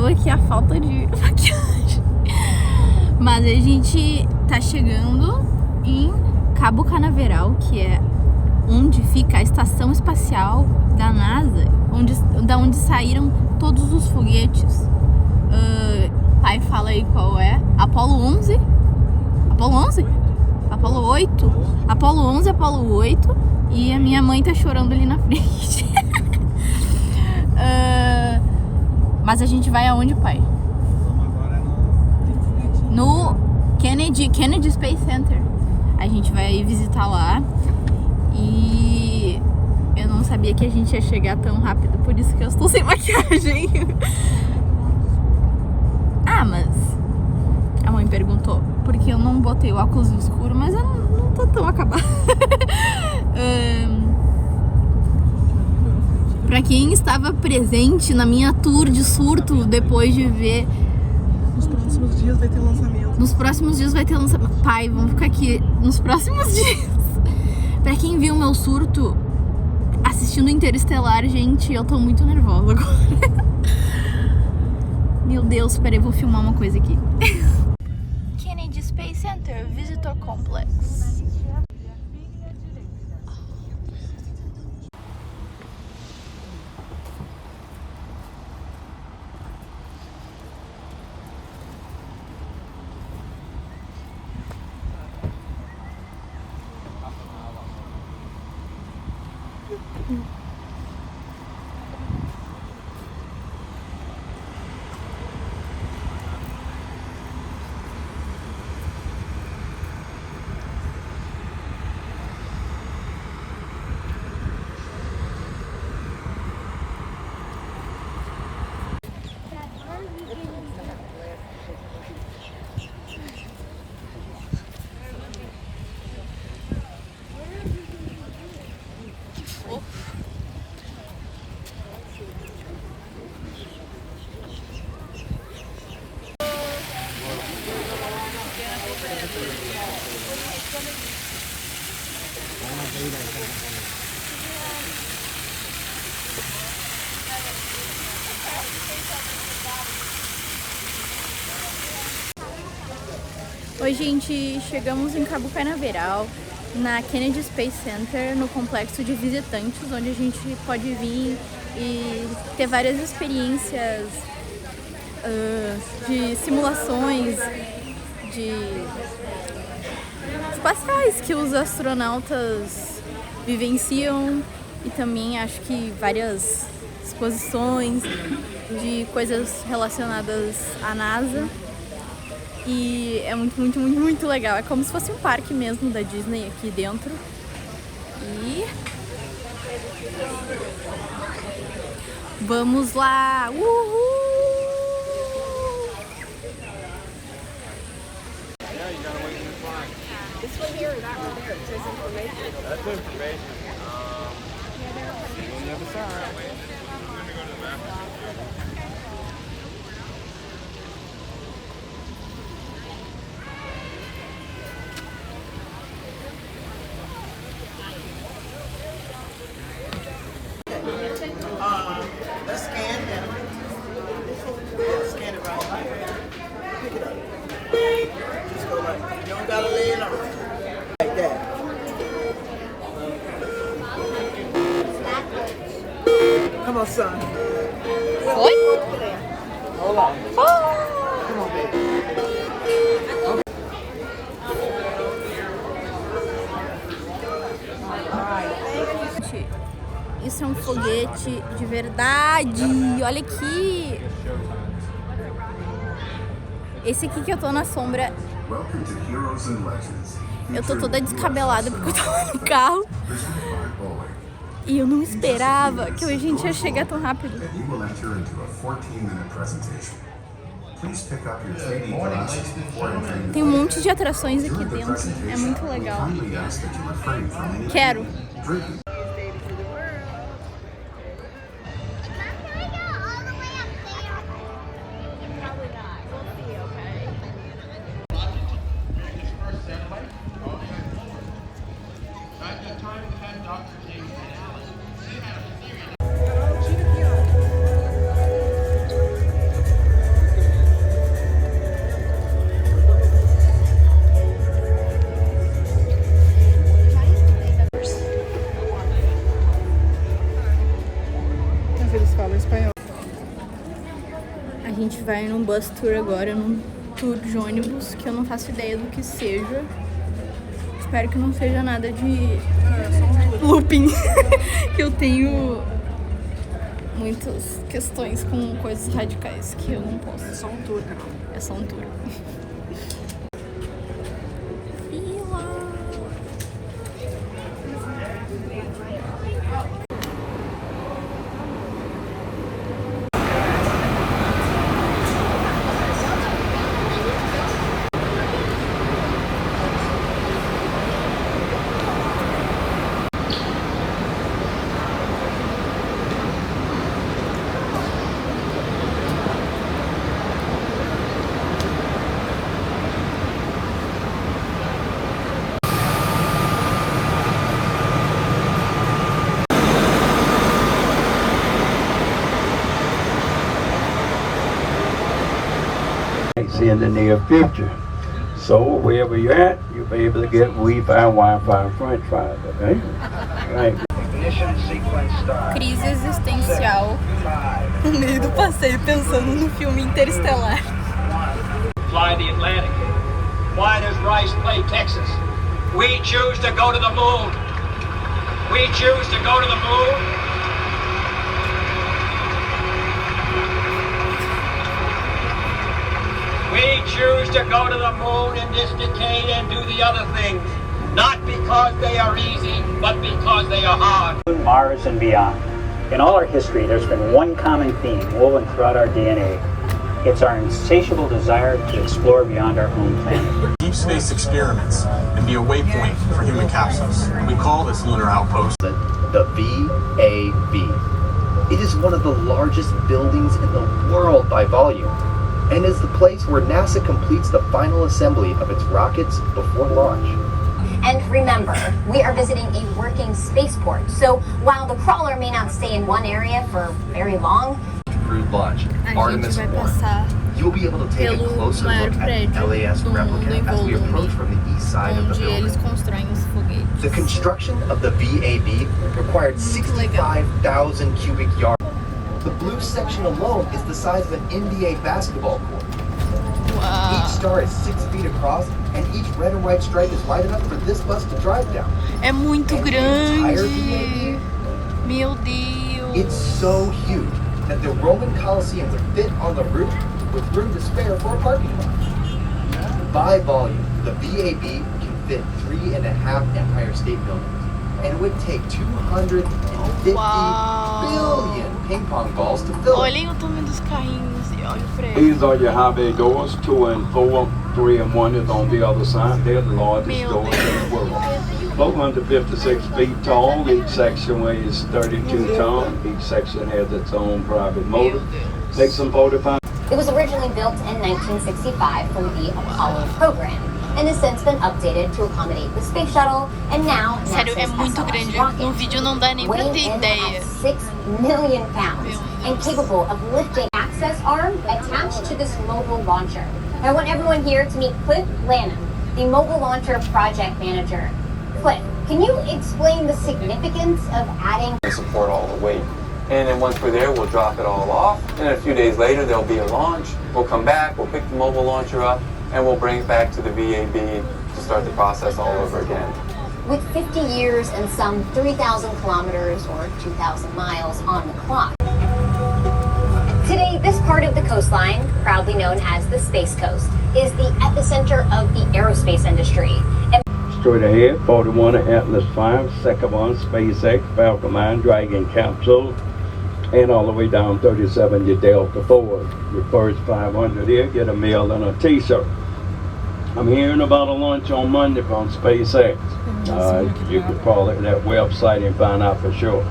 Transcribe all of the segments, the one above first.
novo aqui a falta de maquiagem. Mas a gente tá chegando em Cabo Canaveral, que é onde fica a estação espacial da NASA, da onde saíram todos os foguetes. Pai, fala aí qual é. Apolo 11? Apolo 11? Apolo 8? Apolo 11, Apolo 8. E a minha mãe tá chorando ali na frente. Mas a gente vai aonde, pai? No Kennedy Space Center. A gente vai visitar lá. E eu não sabia que a gente ia chegar tão rápido, por isso que eu estou sem maquiagem. Ah, mas a mãe perguntou porque eu não botei o óculos escuro, mas eu não tô tão acabada. Pra quem estava presente na minha tour de surto depois de ver... Nos próximos dias vai ter lançamento. Nos próximos dias vai ter lançamento. Pai, vamos ficar aqui nos próximos dias. Pra quem viu meu surto assistindo Interestelar, gente, eu tô muito nervosa agora. Meu Deus, peraí, eu vou filmar uma coisa aqui. Kennedy Space Center Visitor Complex. Oi, gente, chegamos em Cabo Canaveral, na Kennedy Space Center, no complexo de visitantes, onde a gente pode vir e ter várias experiências de simulações espaciais que os astronautas vivenciam, e também acho que várias exposições de coisas relacionadas à NASA. E é muito legal. É como se fosse um parque mesmo da Disney aqui dentro. E vamos lá! Uhul! This one here or that one there? It says information. That's information. On the other side. Let me go to the bathroom. Let's scan it. Scan it right here. Pick it up. Just go like that. You don't gotta lay it on. Like that. Come on, son. Oi? Hold on. Oh! Come on, baby. Isso é um foguete de verdade. Olha aqui. Esse aqui que eu tô na sombra. Eu tô toda descabelada porque eu tava no carro. E eu não esperava que a gente ia chegar tão rápido. Tem um monte de atrações aqui dentro. É muito legal. Quero. vai num bus tour agora, num tour de ônibus, que eu não faço ideia do que seja. Espero que não seja nada de looping, que eu tenho muitas questões com coisas radicais que eu não posso. É só um tour, cara. É só um tour. In the near future. So wherever you're at, you'll be able to get Wi-Fi, French fries, okay? Right. Ignition sequence start. Crise existencial. No meio do passeio pensando no filme Interestelar. Fly the Atlantic. Why does Rice play Texas? We choose to go to the moon. We choose to go to the moon. We choose to go to the moon in this decade and do the other things, not because they are easy, but because they are hard. Mars and beyond. In all our history, there's been one common theme woven throughout our DNA. It's our insatiable desire to explore beyond our home planet. Deep space experiments and be a waypoint for human capsules. And we call this lunar outpost the VAB. It is one of the largest buildings in the world by volume, and is the place where NASA completes the final assembly of its rockets before launch. And remember, we are visiting a working spaceport, so while the crawler may not stay in one area for very long, Crude launch, Artemis 1. You'll be able to take a closer look at the LAS replica as we approach from the east side of the building. The construction of the VAB required 65,000 cubic yards. The blue section alone is the size of an NBA basketball court. Each star is 6 feet across, and each red and white stripe is wide enough for this bus to drive down. É muito And the entire VAB, grande. Meu Deus. it's so huge that the Roman Colosseum would fit on the roof with room to spare for a parking lot. By volume, the VAB can fit 3.5 Empire State Buildings, and it would take 250 billion ping pong balls to fill it. Olhem o tamanho dos carrinhos e olhem pra eles. These are your high bay doors, 2 and 4, 3 and 1 is on the other side. They're the largest Meu doors in the world. 456 feet tall, each section weighs 32 tons. Each section has its own private motor. Takes some 45. it was originally built in 1965 for the Apollo program, and has since been updated to accommodate the space shuttle, and now Sério, é NASA's muito SLS grande. rocket, No vídeo não dá nem pra weighing ter in ideia. at 6 million pounds and capable of lifting access arm attached to this mobile launcher. I want everyone here to meet Cliff Lanham, the mobile launcher project manager. Cliff, can you explain the significance of adding support all the weight? And then once we're there, we'll drop it all off. And a few days later, there'll be a launch. We'll come back, we'll pick the mobile launcher up, and we'll bring it back to the VAB to start the process all over again. with 50 years and some 3,000 kilometers or 2,000 miles on the clock? Today, this part of the coastline, proudly known as the Space Coast, is the epicenter of the aerospace industry. And Straight ahead, 41 Atlas 5, second one, SpaceX, Falcon 9, Dragon capsule, and all the way down 37, your Delta 4. Your first 500 here, get a meal and a t-shirt. I'm hearing about a launch on Monday from SpaceX. You could call it that website and find out for sure.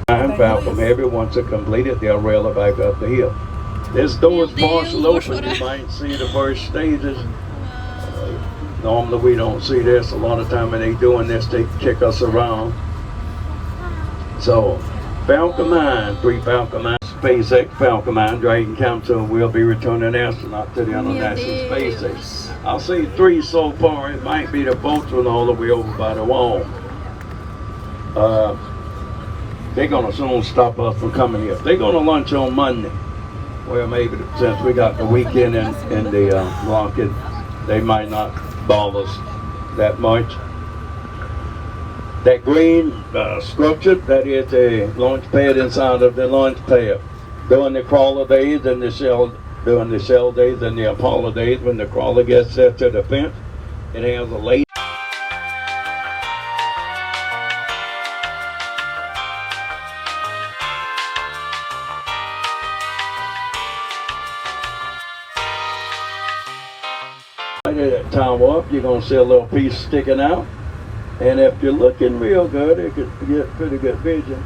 Falcon Heavy, once it's completed, they'll rail it back up the hill. This door is partially open. You might see the first stages. Normally we don't see this. A lot of time when they doing this, they kick us around. So, Falcon 9, 3 Falcon 9, SpaceX Falcon 9, Dragon capsule will be returning astronaut to the International Space Station. I'll see 3 so far. It might be the boats one all the way over by the wall. They're gonna soon stop us from coming here. They're gonna launch on Monday. Well, maybe since we got the weekend in the rocket, they might not bother us that much. That green structure, that is a launch pad inside of the launch pad. During the crawler days and during the shell days and the Apollo days, when the crawler gets set to the fence, it has a laser. That tower up, you're going to see a little piece sticking out. And if you're looking real good, you could get pretty good vision.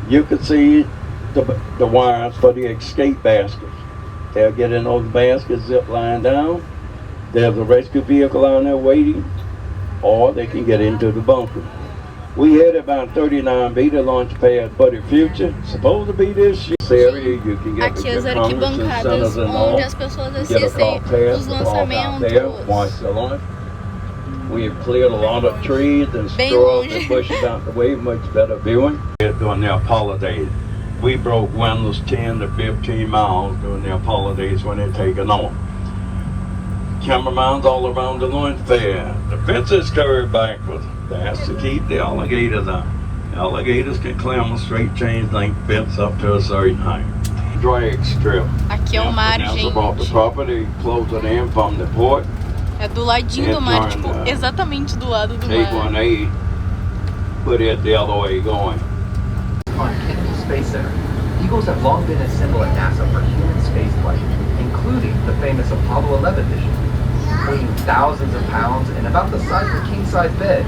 You could see the wires for the escape baskets. They'll get in those baskets, zip line down. There's a rescue vehicle on there waiting, or they can get into the bunker. We had about 39B, the launch pad for the future. Supposed to be this area, you can get aqui as arquibancadas onde as pessoas assistem os lançamentos. Watch the launch. We have cleared a lot of trees and shrubs and bushes out the way, much better viewing. During the Apollo days, we broke windows 10 to 15 miles during the Apollo days when they're taking off. Cameramans all around the launch pad. The fence is curved backwards. That's to keep the alligators out. Alligators can climb a straight chain link fence up to a certain height. Drag strip. Aqui é o mar, gente. About the property, close it in from the port. É do ladinho do mar, tipo, exatamente do lado do mar. 818, put it the other way going. On Kennedy Space Center, Eagles have long been a symbol at NASA for human spaceflight, including the famous Apollo 11 mission. Weighing thousands of pounds and about the size of a king-size bed,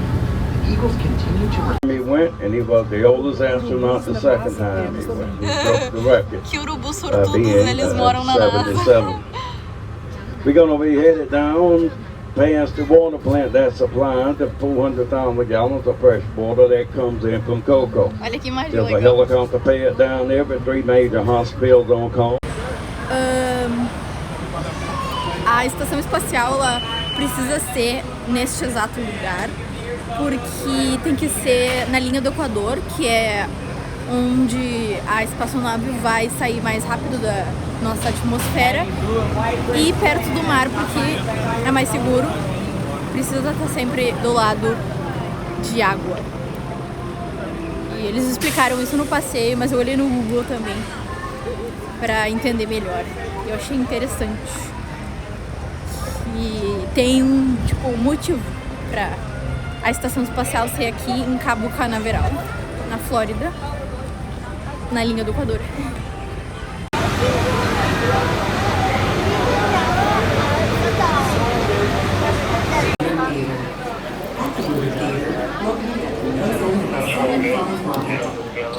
the Eagles continue to... He went, and he was the oldest astronaut the second time he went. He broke the record. Que urubus sortudos, eles moram na NASA. We're going to be headed down past the water plant that supplies the 400,000 gallons of fresh water that comes in from Cocoa. Olha que imagem There's legal. a helicopter pad down there with 3 major hospitals on call. A estação espacial ela precisa ser neste exato lugar, porque tem que ser na linha do Equador, que é onde a espaçonave vai sair mais rápido da nossa atmosfera, e perto do mar, porque é mais seguro. Precisa estar sempre do lado de água. E eles explicaram isso no passeio, mas eu olhei no Google também para entender melhor. Eu achei interessante. E tem um motivo para a estação espacial ser aqui em Cabo Canaveral, na Flórida, na linha do Equador.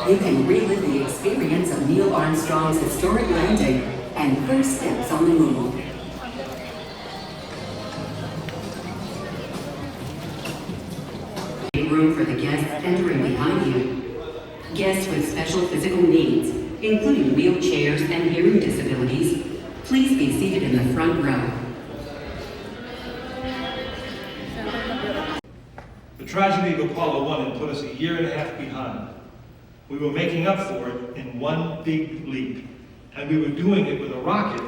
You can relive the experience of Neil Armstrong's historic landing and first steps on the moon. Room for the guests entering behind you. Guests with special physical needs, including wheelchairs and hearing disabilities, please be seated in the front row. The tragedy of Apollo 1 had put us a year and a half behind. We were making up for it in one big leap, and we were doing it with a rocket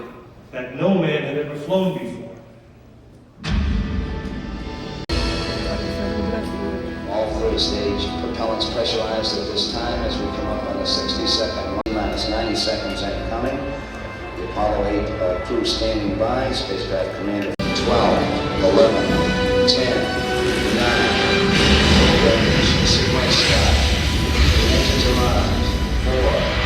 that no man had ever flown before. All three stage propellants pressurized at this time as we come up on the 60-second, minus 90 seconds incoming. The Apollo 8 crew standing by, spacecraft commander 12, 11, 10, 9, sequence start. Engines are on. 4.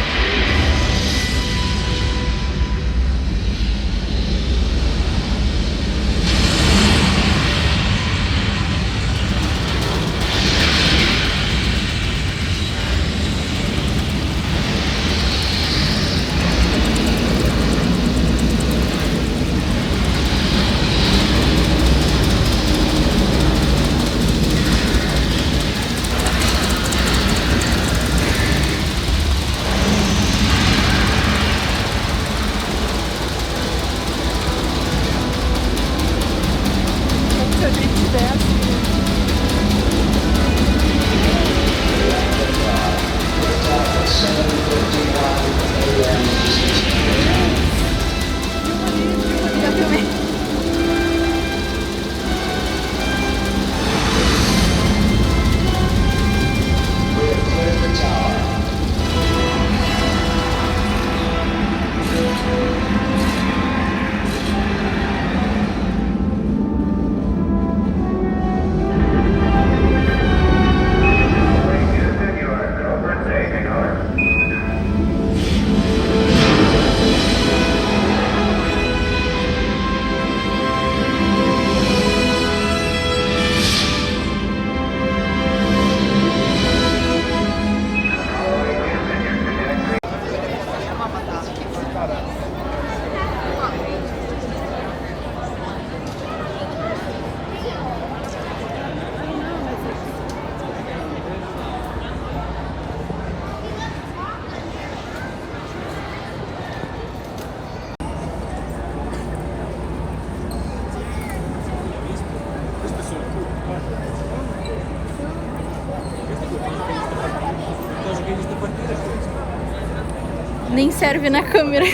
Nem serve na câmera.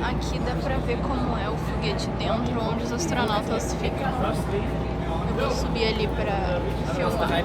Aqui dá pra ver como é o foguete dentro, onde os astronautas ficam. Eu vou subir ali pra filmar.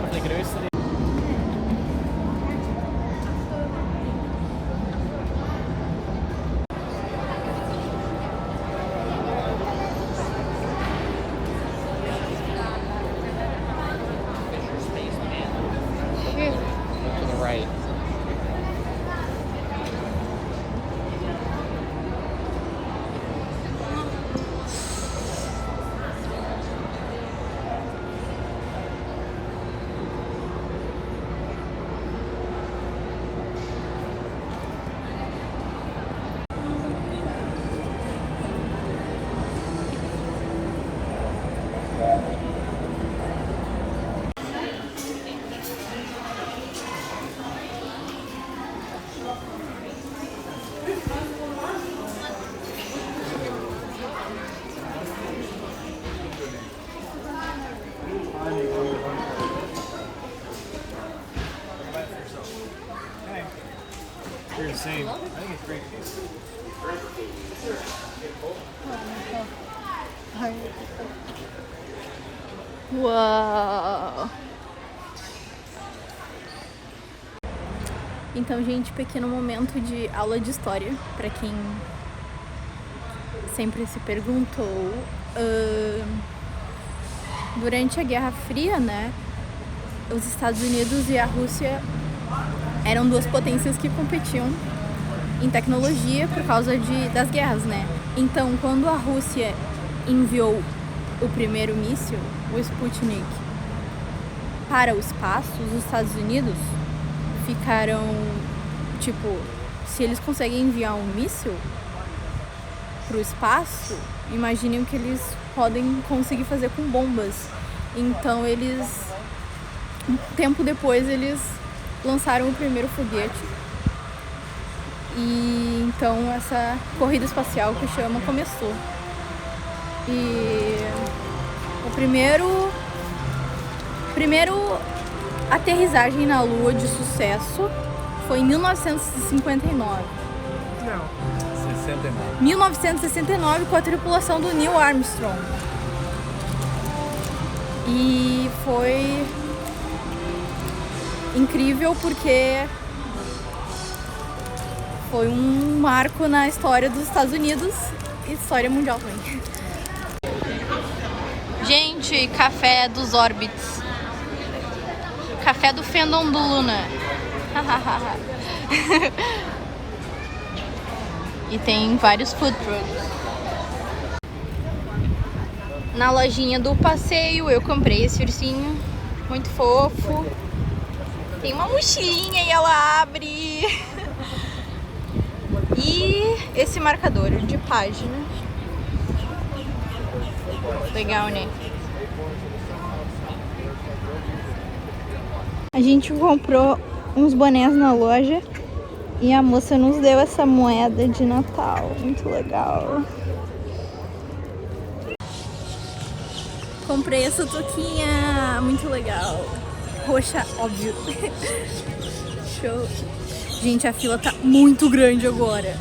You're insane. I think it's great. Uau! Então, gente, pequeno momento de aula de história, pra quem sempre se perguntou. Durante a Guerra Fria, né, os Estados Unidos e a Rússia eram duas potências que competiam em tecnologia por causa das guerras, né? Então, quando a Rússia enviou o primeiro míssil, o Sputnik, para o espaço, os Estados Unidos ficaram, tipo, se eles conseguem enviar um míssil para o espaço, imaginem o que eles podem conseguir fazer com bombas. Então, um tempo depois, eles lançaram o primeiro foguete. E então essa corrida espacial que chama começou. E o primeiro aterrissagem na Lua de sucesso foi em 1959. Não, 69. 1969 com a tripulação do Neil Armstrong. E foi incrível porque foi um marco na história dos Estados Unidos e história mundial também. Gente, café dos Orbits. Café do fandom do Luna. E tem vários food trucks. Na lojinha do passeio eu comprei esse ursinho muito fofo. Tem uma mochilinha e ela abre. E esse marcador de página. Legal, né? A gente comprou uns bonés na loja e a moça nos deu essa moeda de Natal. Muito legal. Comprei essa touquinha. Muito legal. Roxa, óbvio. Show. Gente, a fila tá muito grande agora.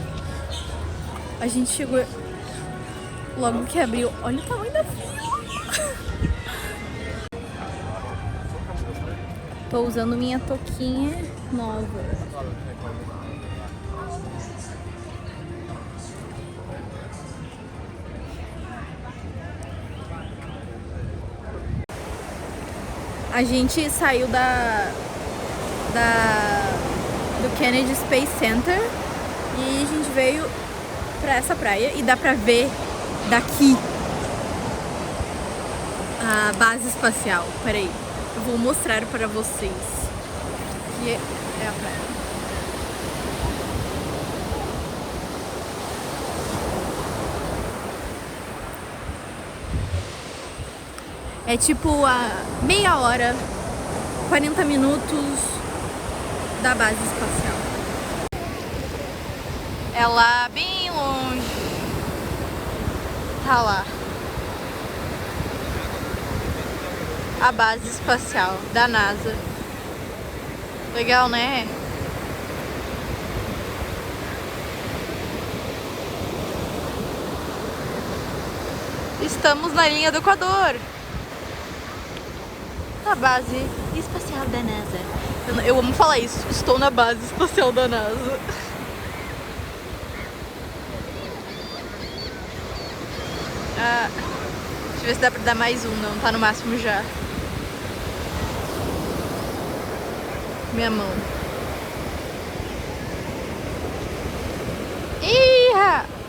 A gente chegou logo que abriu. Olha o tamanho da fila. Tô usando minha touquinha nova. A gente saiu do Kennedy Space Center e a gente veio pra essa praia e dá pra ver daqui a base espacial. Peraí, eu vou mostrar pra vocês. Aqui é a praia. É tipo a meia hora, 40 minutos da base espacial. É lá bem longe. Tá lá. A base espacial da NASA. Legal, né? Estamos na linha do Equador. A base espacial da NASA. Eu amo falar isso. Estou na base espacial da NASA. Deixa eu ver se dá pra dar mais um. Não, tá no máximo já. Minha mão. Ih!